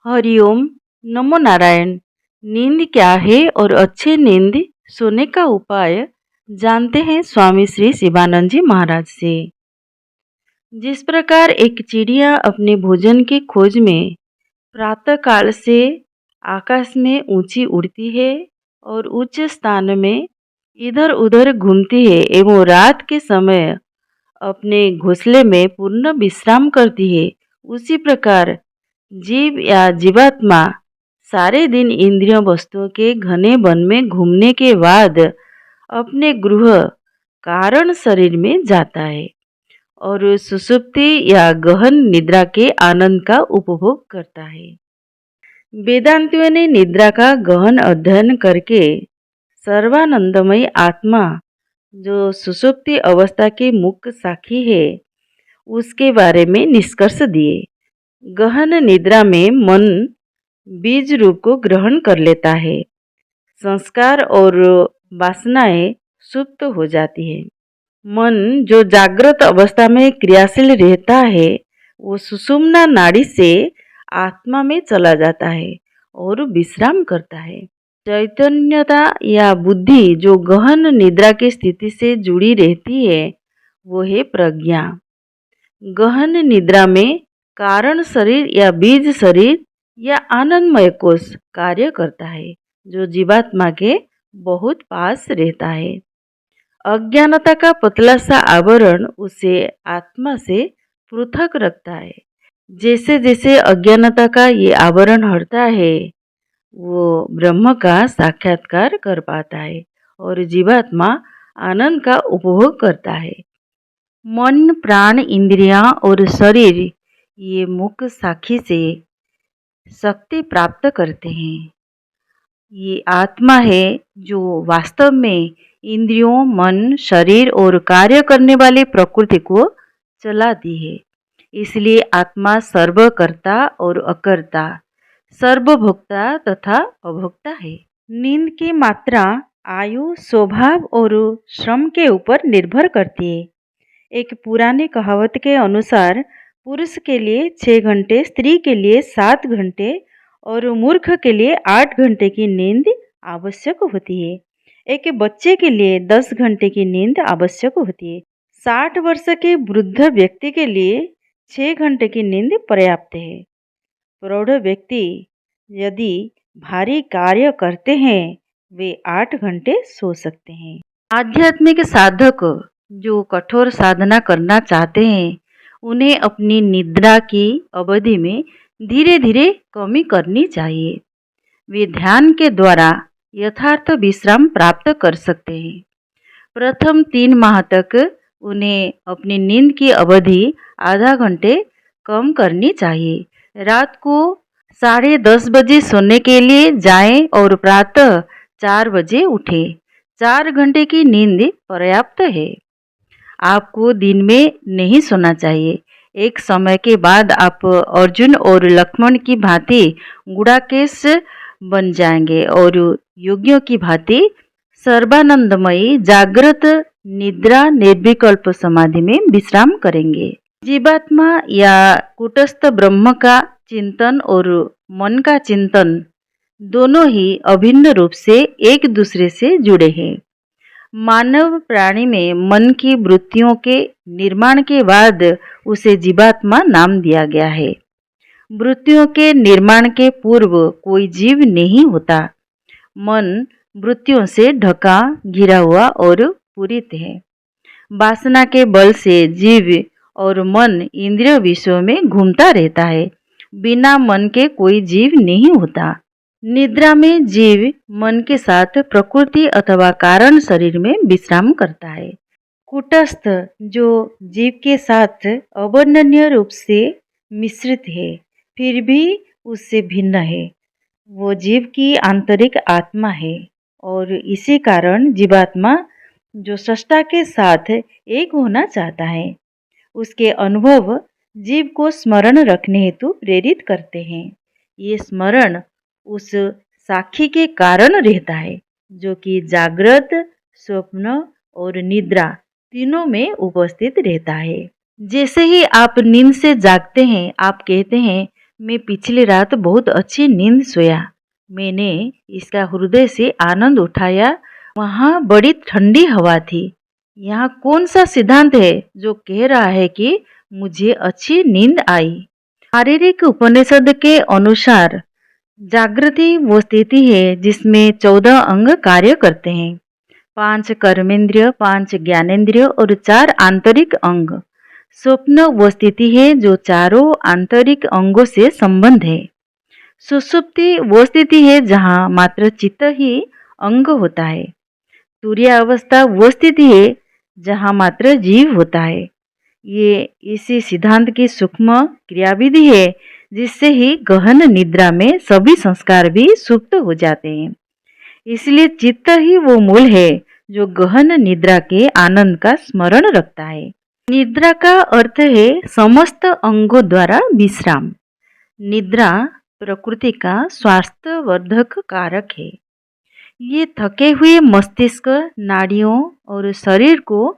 हरिओम। नमो नारायण। नींद क्या है और अच्छी नींद सोने का उपाय जानते हैं स्वामी श्री शिवानंद जी महाराज से। जिस प्रकार एक चिड़िया अपने भोजन की खोज में प्रातः काल से आकाश में ऊंची उड़ती है और उच्च स्थान में इधर उधर घूमती है एवं रात के समय अपने घोंसले में पूर्ण विश्राम करती है, उसी प्रकार जीव या जीवात्मा सारे दिन इंद्रिय वस्तुओं के घने वन में घूमने के बाद अपने गृह कारण शरीर में जाता है और सुषुप्ति या गहन निद्रा के आनंद का उपभोग करता है। वेदांतियों ने निद्रा का गहन अध्ययन करके सर्वानंदमयी आत्मा जो सुषुप्ति अवस्था की मुख्य साखी है उसके बारे में निष्कर्ष दिए। गहन निद्रा में मन बीज रूप को ग्रहण कर लेता है, संस्कार और वासनाएं सुप्त हो जाती है। मन जो जागृत अवस्था में क्रियाशील रहता है वो सुषुम्ना नाड़ी से आत्मा में चला जाता है और विश्राम करता है। चैतन्यता या बुद्धि जो गहन निद्रा की स्थिति से जुड़ी रहती है वो है प्रज्ञा। गहन निद्रा में कारण शरीर या बीज शरीर या आनंदमय कोश कार्य करता है जो जीवात्मा के बहुत पास रहता है। अज्ञानता का पतला सा आवरण उसे आत्मा से पृथक रखता है। जैसे जैसे अज्ञानता का ये आवरण हटता है वो ब्रह्म का साक्षात्कार कर पाता है और जीवात्मा आनंद का उपभोग करता है। मन, प्राण, इंद्रियां और शरीर ये मुख्य साखी से शक्ति प्राप्त करते हैं। ये आत्मा है जो वास्तव में इंद्रियों, मन, शरीर और कार्य करने वाली प्रकृति को चलाती है। इसलिए आत्मा सर्वकर्ता और अकर्ता, सर्वभोक्ता तथा अभोक्ता है। नींद की मात्रा आयु, स्वभाव और श्रम के ऊपर निर्भर करती है। एक पुरानी कहावत के अनुसार पुरुष के लिए 6 घंटे, स्त्री के लिए 7 घंटे और मूर्ख के लिए 8 घंटे की नींद आवश्यक होती है। एक बच्चे के लिए 10 घंटे की नींद आवश्यक होती है। 60 वर्ष के वृद्ध व्यक्ति के लिए 6 घंटे की नींद पर्याप्त है। प्रौढ़ व्यक्ति यदि भारी कार्य करते हैं वे 8 घंटे सो सकते हैं। आध्यात्मिक साधक जो कठोर साधना करना चाहते हैं उन्हें अपनी निद्रा की अवधि में धीरे धीरे कमी करनी चाहिए। वे ध्यान के द्वारा यथार्थ विश्राम प्राप्त कर सकते हैं। प्रथम 3 माह तक उन्हें अपनी नींद की अवधि आधा घंटे कम करनी चाहिए। रात को 10:30 बजे सोने के लिए जाएं और प्रातः 4 बजे उठें। 4 घंटे की नींद पर्याप्त है। आपको दिन में नहीं सोना चाहिए। एक समय के बाद आप अर्जुन और लक्ष्मण की भांति गुड़ाकेश बन जाएंगे और योगियों की भांति सर्वानंदमयी जागृत निद्रा निर्विकल्प समाधि में विश्राम करेंगे। जीवात्मा या कूटस्थ ब्रह्म का चिंतन और मन का चिंतन दोनों ही अभिन्न रूप से एक दूसरे से जुड़े हैं। मानव प्राणी में मन की वृत्तियों के निर्माण के बाद उसे जीवात्मा नाम दिया गया है। वृत्तियों के निर्माण के पूर्व कोई जीव नहीं होता। मन वृत्तियों से ढका, घिरा हुआ और पूरित है। वासना के बल से जीव और मन इंद्रिय विषयों में घूमता रहता है। बिना मन के कोई जीव नहीं होता। निद्रा में जीव मन के साथ प्रकृति अथवा कारण शरीर में विश्राम करता है। कूटस्थ जो जीव के साथ अवर्णनीय रूप से मिश्रित है फिर भी उससे भिन्न है, वो जीव की आंतरिक आत्मा है और इसी कारण जीवात्मा जो सृष्टा के साथ एक होना चाहता है उसके अनुभव जीव को स्मरण रखने हेतु प्रेरित करते हैं। ये स्मरण उस साखी के कारण रहता है जो कि जागृत, स्वप्न और निद्रा तीनों में उपस्थित रहता है। जैसे ही आप नींद से जागते हैं आप कहते हैं मैं पिछली रात बहुत अच्छी नींद सोया। मैंने इसका हृदय से आनंद उठाया। वहाँ बड़ी ठंडी हवा थी। यहाँ कौन सा सिद्धांत है जो कह रहा है कि मुझे अच्छी नींद आई? शारीरिक उपनिषद के अनुसार जागृति वो स्थिति है जिसमें 14 अंग कार्य करते हैं। 5 कर्मेंद्रिय, 5 ज्ञानेंद्रिय और 4 आंतरिक अंग। स्वप्न वो स्थिति है जो चारों आंतरिक अंगों से संबंध है। सुषुप्ति वो स्थिति है जहाँ मात्र चित्त ही अंग होता है। तुरीयावस्था वो स्थिति है जहाँ मात्र जीव होता है। ये इसी सिद्धांत की सूक्ष्म क्रियाविधि है जिससे ही गहन निद्रा में सभी संस्कार भी सुप्त हो जाते हैं। इसलिए चित्त ही वो मूल है जो गहन निद्रा के आनंद का स्मरण रखता है। निद्रा का अर्थ है समस्त अंगों द्वारा विश्राम। निद्रा प्रकृति का स्वास्थ्यवर्धक कारक है। ये थके हुए मस्तिष्क, नाड़ियों और शरीर को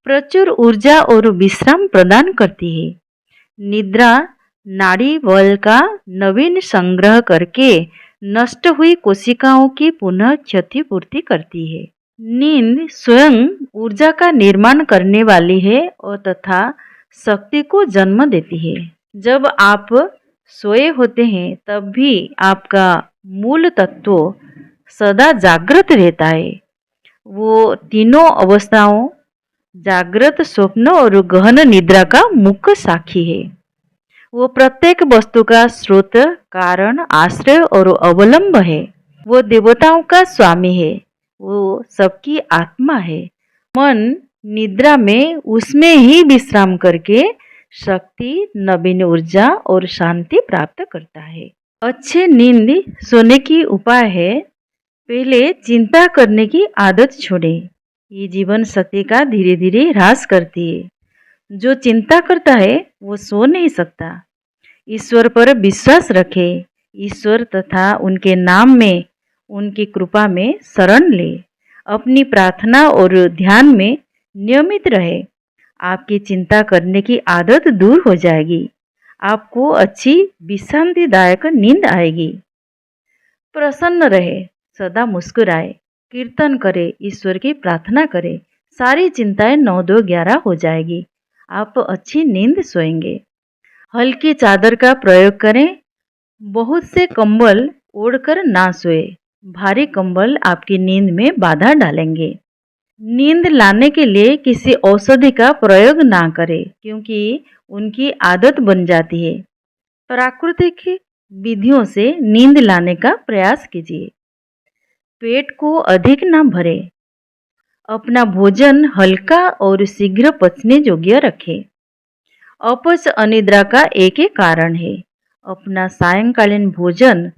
प्रचुर ऊर्जा और विश्राम प्रदान करती है। निद्रा नाड़ी बल का नवीन संग्रह करके नष्ट हुई कोशिकाओं की पुनः क्षतिपूर्ति करती है। नींद स्वयं ऊर्जा का निर्माण करने वाली है और तथा शक्ति को जन्म देती है। जब आप सोए होते हैं तब भी आपका मूल तत्व सदा जागृत रहता है। वो तीनों अवस्थाओं जागृत, स्वप्न और गहन निद्रा का मुख्य साक्षी है। वो प्रत्येक वस्तु का स्रोत, कारण, आश्रय और अवलंब है। वो देवताओं का स्वामी है। वो सबकी आत्मा है। मन निद्रा में उसमें ही विश्राम करके शक्ति, नवीन ऊर्जा और शांति प्राप्त करता है। अच्छे नींद सोने की उपाय है, पहले चिंता करने की आदत छोड़ें। ये जीवन शक्ति का धीरे धीरे ह्रास करती है। जो चिंता करता है वो सो नहीं सकता। ईश्वर पर विश्वास रखे। ईश्वर तथा उनके नाम में, उनकी कृपा में शरण ले। अपनी प्रार्थना और ध्यान में नियमित रहे। आपकी चिंता करने की आदत दूर हो जाएगी। आपको अच्छी विश्रांतिदायक नींद आएगी। प्रसन्न रहे, सदा मुस्कुराए, कीर्तन करे, ईश्वर की प्रार्थना करे। सारी चिंताएं 9-2-11 हो जाएगी। आप अच्छी नींद सोएंगे। हल्की चादर का प्रयोग करें। बहुत से कंबल ओढ़कर ना सोए। भारी कंबल आपकी नींद में बाधा डालेंगे। नींद लाने के लिए किसी औषधि का प्रयोग ना करें क्योंकि उनकी आदत बन जाती है। प्राकृतिक विधियों से नींद लाने का प्रयास कीजिए। पेट को अधिक ना भरे। अपना भोजन हल्का और शीघ्र पचने योग्य रखें। अपच अनिद्रा का एक ही कारण है। अपना सायंकालीन भोजन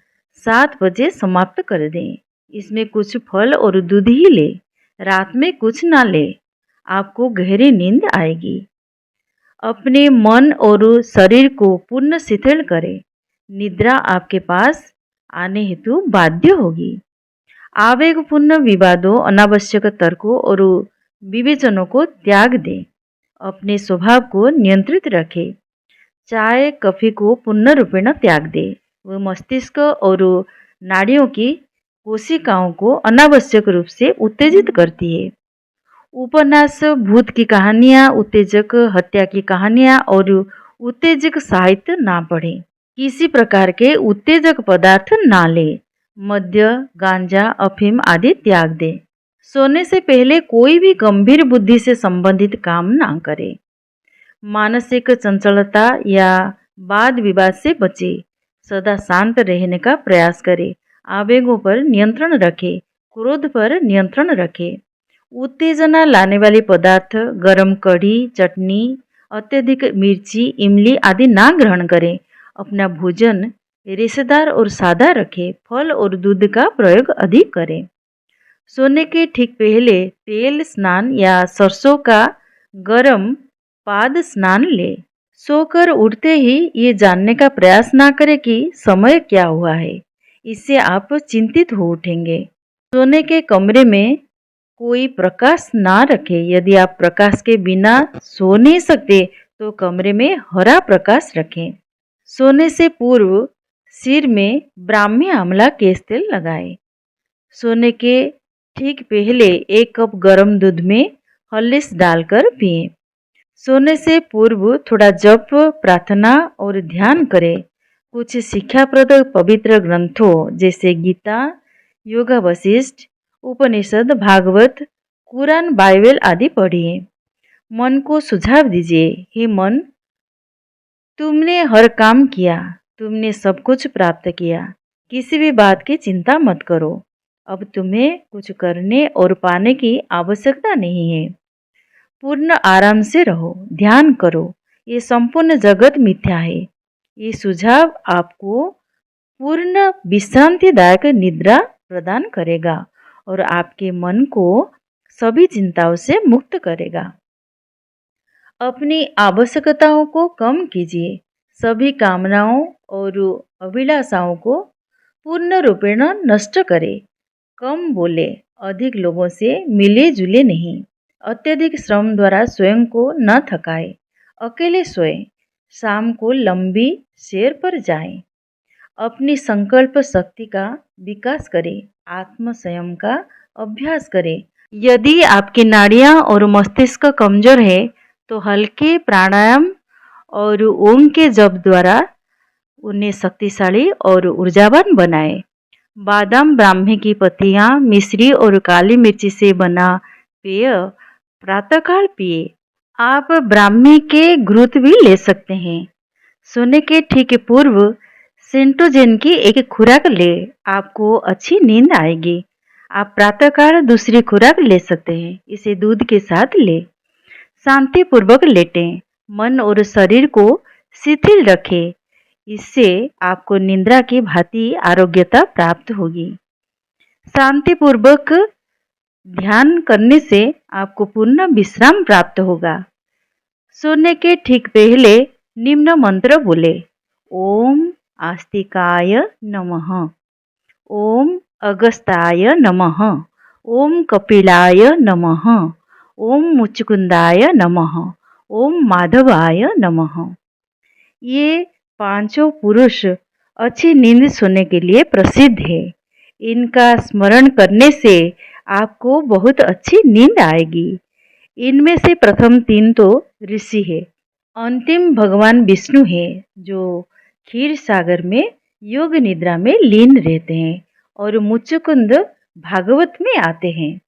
7 बजे समाप्त कर दें। इसमें कुछ फल और दूध ही ले। रात में कुछ ना ले। आपको गहरी नींद आएगी। अपने मन और शरीर को पूर्ण शिथिल करें। निद्रा आपके पास आने हेतु बाध्य होगी। आवेगपूर्ण विवादों, अनावश्यक तर्कों और विवेचनों को त्याग दें। अपने स्वभाव को नियंत्रित रखें। चाय, कॉफी को पूर्ण रूपेण त्याग दें। वह मस्तिष्क और नाड़ियों की कोशिकाओं को अनावश्यक रूप से उत्तेजित करती है। उपन्यास, भूत की कहानियाँ, उत्तेजक, हत्या की कहानियाँ और उत्तेजक साहित्य ना पढ़ें। किसी प्रकार के उत्तेजक पदार्थ ना लें। मद्य, गांजा, अफीम आदि त्याग दें। सोने से पहले कोई भी गंभीर बुद्धि से संबंधित काम ना करें। मानसिक चंचलता या वाद विवाद से बचे। सदा शांत रहने का प्रयास करें। आवेगों पर नियंत्रण रखें। क्रोध पर नियंत्रण रखें। उत्तेजना लाने वाले पदार्थ, गरम कढ़ी, चटनी, अत्यधिक मिर्ची, इमली आदि ना ग्रहण करें। अपना भोजन रेशेदार और सादा रखें। फल और दूध का प्रयोग अधिक करें। सोने के ठीक पहले तेल स्नान या सरसों का गरम पाद स्नान ले। सोकर उठते ही ये जानने का प्रयास ना करें कि समय क्या हुआ है। इससे आप चिंतित हो उठेंगे। सोने के कमरे में कोई प्रकाश ना रखें। यदि आप प्रकाश के बिना सो नहीं सकते तो कमरे में हरा प्रकाश रखें। सोने से पूर्व सिर में ब्राह्मी आंवला केश तेल लगाएं। सोने के ठीक पहले 1 कप गर्म दूध में हॉर्लिक्स डालकर पिएं। सोने से पूर्व थोड़ा जप, प्रार्थना और ध्यान करें। कुछ शिक्षाप्रद पवित्र ग्रंथों जैसे गीता, योगा वशिष्ठ, उपनिषद, भागवत, कुरान, बाइबल आदि पढ़िए। मन को सुझाव दीजिए, हे मन, तुमने हर काम किया, तुमने सब कुछ प्राप्त किया, किसी भी बात की चिंता मत करो। अब तुम्हें कुछ करने और पाने की आवश्यकता नहीं है। पूर्ण आराम से रहो, ध्यान करो, ये संपूर्ण जगत मिथ्या है। ये सुझाव आपको पूर्ण विश्रांतिदायक निद्रा प्रदान करेगा और आपके मन को सभी चिंताओं से मुक्त करेगा। अपनी आवश्यकताओं को कम कीजिए, सभी कामनाओं और अभिलाषाओं को पूर्ण रूपेण नष्ट करें। कम बोले, अधिक लोगों से मिले जुले नहीं। अत्यधिक श्रम द्वारा स्वयं को न थकाए। अकेले सोएं, शाम को लंबी सैर पर जाएं। अपनी संकल्प शक्ति का विकास करें, आत्म संयम का अभ्यास करें। यदि आपकी नाड़ियां और मस्तिष्क कमजोर है तो हल्के प्राणायाम और ओम के जप द्वारा उन्हें शक्तिशाली और ऊर्जावान बनाएं। बादाम, ब्राह्मी की पत्तियां, मिश्री और काली मिर्ची से बना पेय प्रातःकाल पिए। आप ब्राह्मी के घृत भी ले सकते हैं। सोने के ठीक पूर्व सेंटोजेन की एक खुराक ले, आपको अच्छी नींद आएगी। आप प्रातःकाल दूसरी खुराक ले सकते हैं, इसे दूध के साथ ले। शांतिपूर्वक लेटें, मन और शरीर को शिथिल रखें। इससे आपको निद्रा की भांति आरोग्यता प्राप्त होगी। शांतिपूर्वक ध्यान करने से आपको पूर्ण विश्राम प्राप्त होगा। सोने के ठीक पहले निम्न मंत्र बोले, ओम आस्तिकाय नमः, ओम अगस्ताय नमः, ओम कपिलाय नमः, ओम मुचुकुंदाय नमः, ओम माधवाय नमः। ये पांचों पुरुष अच्छी नींद सोने के लिए प्रसिद्ध है। इनका स्मरण करने से आपको बहुत अच्छी नींद आएगी। इनमें से प्रथम 3 तो ऋषि है, अंतिम भगवान विष्णु है जो क्षीर सागर में योग निद्रा में लीन रहते हैं और मुचुकुंद भागवत में आते हैं।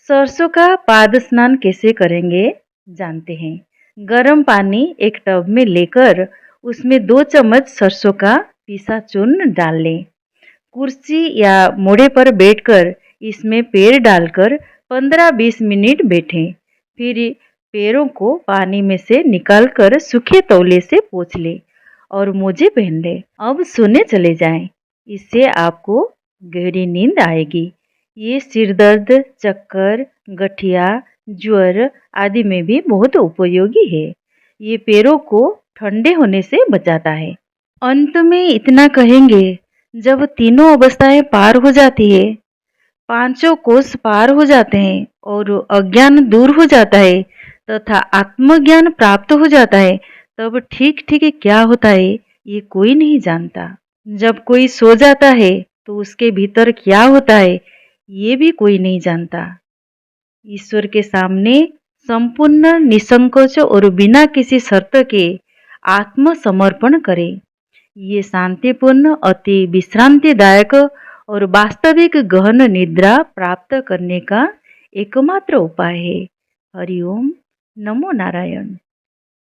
सरसों का पाद स्नान कैसे करेंगे जानते हैं। गर्म पानी एक टब में लेकर उसमें 2 चम्मच सरसों का पीसा चूर्ण डाल लें। कुर्सी या मोड़े पर बैठकर इसमें पैर डालकर 15-20 मिनट बैठें। फिर पैरों को पानी में से निकालकर सूखे तौले से पोंछ लें और मोजे पहन लें। अब सोने चले जाएं। इससे आपको गहरी नींद आएगी। ये सिर दर्द, चक्कर, गठिया, ज्वर आदि में भी बहुत उपयोगी है। ये पैरों को ठंडे होने से बचाता है। अंत में इतना कहेंगे, जब तीनों अवस्थाएं पार हो जाती है, पांचों कोष पार हो जाते हैं और अज्ञान दूर हो जाता है तथा आत्मज्ञान प्राप्त हो जाता है, तब ठीक ठीक क्या होता है ये कोई नहीं जानता। जब कोई सो जाता है तो उसके भीतर क्या होता है ये भी कोई नहीं जानता। ईश्वर के सामने संपूर्ण निसंकोच और बिना किसी शर्त के आत्मसमर्पण करें। ये शांतिपूर्ण, अति विश्रांतिदायक और वास्तविक गहन निद्रा प्राप्त करने का एकमात्र उपाय है। हरिओम, नमो नारायण।